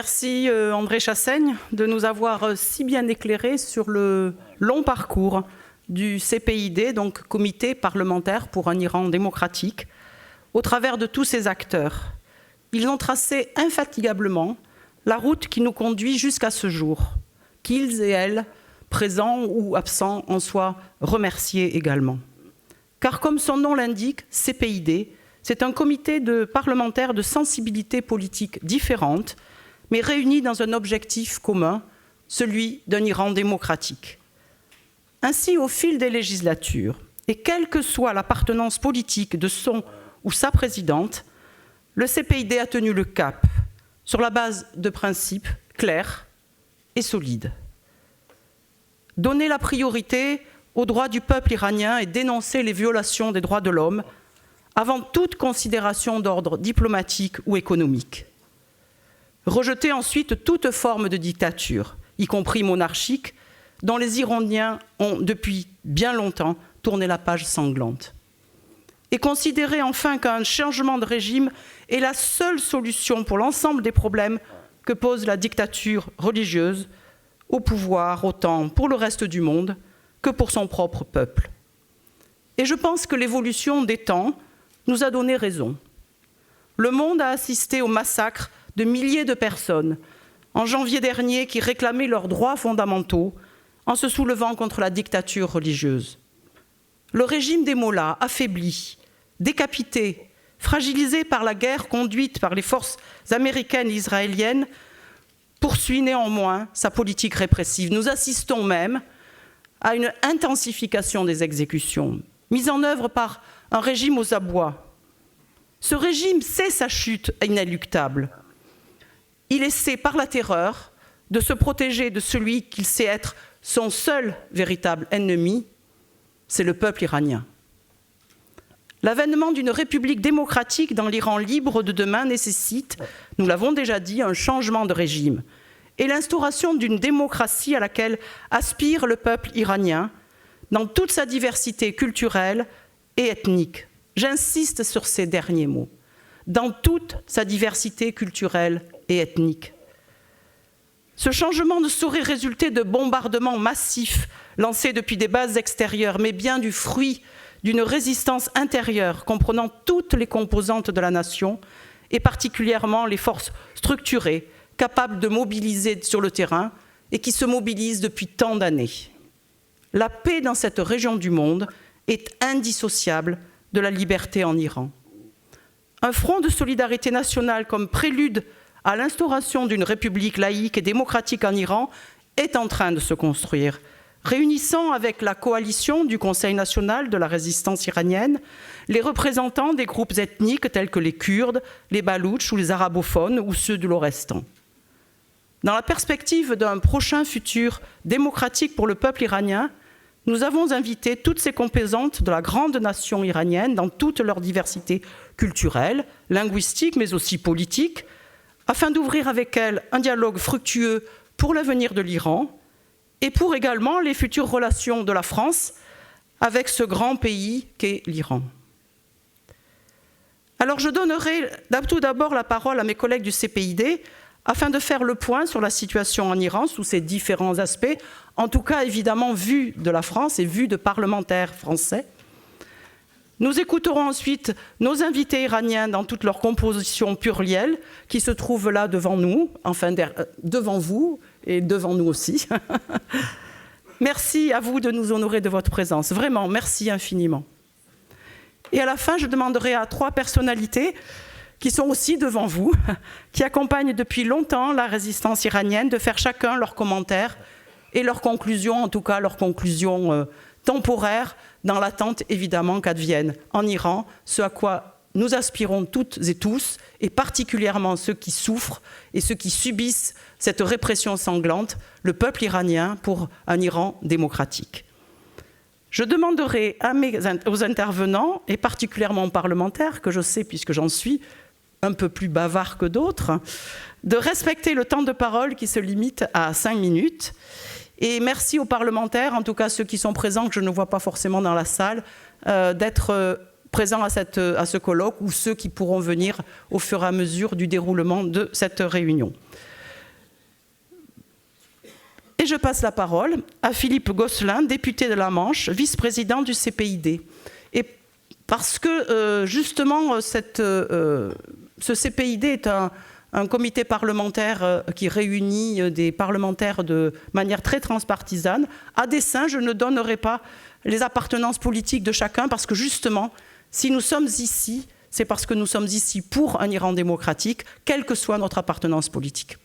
Merci André Chassaigne de nous avoir si bien éclairé sur le long parcours du CPID, donc Comité parlementaire pour un Iran démocratique, au travers de tous ses acteurs. Ils ont tracé infatigablement la route qui nous conduit jusqu'à ce jour, qu'ils et elles, présents ou absents, en soient remerciés également. Car comme son nom l'indique, CPID, c'est un comité de parlementaires de sensibilités politiques différentes, mais réunis dans un objectif commun, celui d'un Iran démocratique. Ainsi, au fil des législatures, et quelle que soit l'appartenance politique de son ou sa présidente, le CPID a tenu le cap, sur la base de principes clairs et solides. Donner la priorité aux droits du peuple iranien et dénoncer les violations des droits de l'homme avant toute considération d'ordre diplomatique ou économique. Rejeter ensuite toute forme de dictature, y compris monarchique, dont les Iraniens ont depuis bien longtemps tourné la page sanglante. Et considérer enfin qu'un changement de régime est la seule solution pour l'ensemble des problèmes que pose la dictature religieuse au pouvoir, autant pour le reste du monde que pour son propre peuple. Et je pense que l'évolution des temps nous a donné raison. Le monde a assisté au massacre de milliers de personnes en janvier dernier qui réclamaient leurs droits fondamentaux en se soulevant contre la dictature religieuse. Le régime des mollahs, affaibli, décapité, fragilisé par la guerre conduite par les forces américaines et israéliennes, poursuit néanmoins sa politique répressive. Nous assistons même à une intensification des exécutions, mise en œuvre par un régime aux abois. Ce régime sait sa chute inéluctable. Il essaie par la terreur de se protéger de celui qu'il sait être son seul véritable ennemi, c'est le peuple iranien. L'avènement d'une république démocratique dans l'Iran libre de demain nécessite, nous l'avons déjà dit, un changement de régime et l'instauration d'une démocratie à laquelle aspire le peuple iranien dans toute sa diversité culturelle et ethnique. J'insiste sur ces derniers mots. Dans toute sa diversité culturelle et ethnique. Ce changement ne saurait résulter de bombardements massifs lancés depuis des bases extérieures, mais bien du fruit d'une résistance intérieure comprenant toutes les composantes de la nation et particulièrement les forces structurées capables de mobiliser sur le terrain et qui se mobilisent depuis tant d'années. La paix dans cette région du monde est indissociable de la liberté en Iran. Un front de solidarité nationale comme prélude à l'instauration d'une république laïque et démocratique en Iran est en train de se construire, réunissant avec la coalition du Conseil national de la résistance iranienne les représentants des groupes ethniques tels que les Kurdes, les Baloutches ou les arabophones ou ceux de l'Orestan. Dans la perspective d'un prochain futur démocratique pour le peuple iranien, nous avons invité toutes ces composantes de la grande nation iranienne dans toute leur diversité culturelle, linguistique, mais aussi politique, afin d'ouvrir avec elles un dialogue fructueux pour l'avenir de l'Iran et pour également les futures relations de la France avec ce grand pays qu'est l'Iran. Alors je donnerai tout d'abord la parole à mes collègues du CPID afin de faire le point sur la situation en Iran sous ses différents aspects, en tout cas évidemment vu de la France et vu de parlementaires français. Nous écouterons ensuite nos invités iraniens dans toute leur composition plurielle qui se trouvent là devant nous, enfin devant vous et devant nous aussi. Merci à vous de nous honorer de votre présence. Vraiment, merci infiniment. Et à la fin, je demanderai à 3 personnalités qui sont aussi devant vous, qui accompagnent depuis longtemps la résistance iranienne, de faire chacun leurs commentaires et leurs conclusions, en tout cas leurs conclusions temporaires, dans l'attente évidemment qu'advienne en Iran, ce à quoi nous aspirons toutes et tous, et particulièrement ceux qui souffrent et ceux qui subissent cette répression sanglante, le peuple iranien pour un Iran démocratique. Je demanderai aux intervenants, et particulièrement aux parlementaires, que je sais puisque j'en suis un peu plus bavard que d'autres, de respecter le temps de parole qui se limite à 5 minutes. Et merci aux parlementaires, en tout cas ceux qui sont présents, que je ne vois pas forcément dans la salle, d'être présents à ce colloque ou ceux qui pourront venir au fur et à mesure du déroulement de cette réunion. je passe la parole à Philippe Gosselin, député de la Manche, vice-président du CPID. Et parce que justement, ce CPID est un comité parlementaire qui réunit des parlementaires de manière très transpartisane, à dessein, je ne donnerai pas les appartenances politiques de chacun, parce que justement, si nous sommes ici, c'est parce que nous sommes ici pour un Iran démocratique, quelle que soit notre appartenance politique.